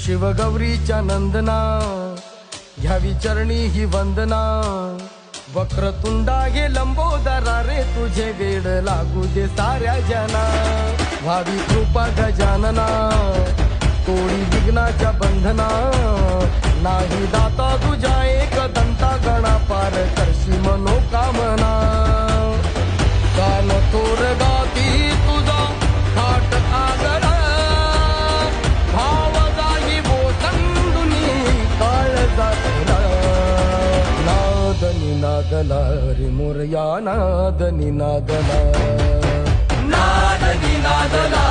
शिवगौरीच्या नंदना घ्यावी चरणी ही वंदना वक्रतुंडा हे लंबोदरा रे तुझे वेड लागू दे साऱ्या जना व्हावी कृपा गजानना तोडी विघ्नाच्या बंधना नाही दाता तुझ्या एक दंता गणा पार करशी मनोकामना कान थोर गाती तुझा थाट आगरा भाव जाई बोसंदुनी काळ जातला नाद निनादला रे मोरया नाद निनादला नाद निनादला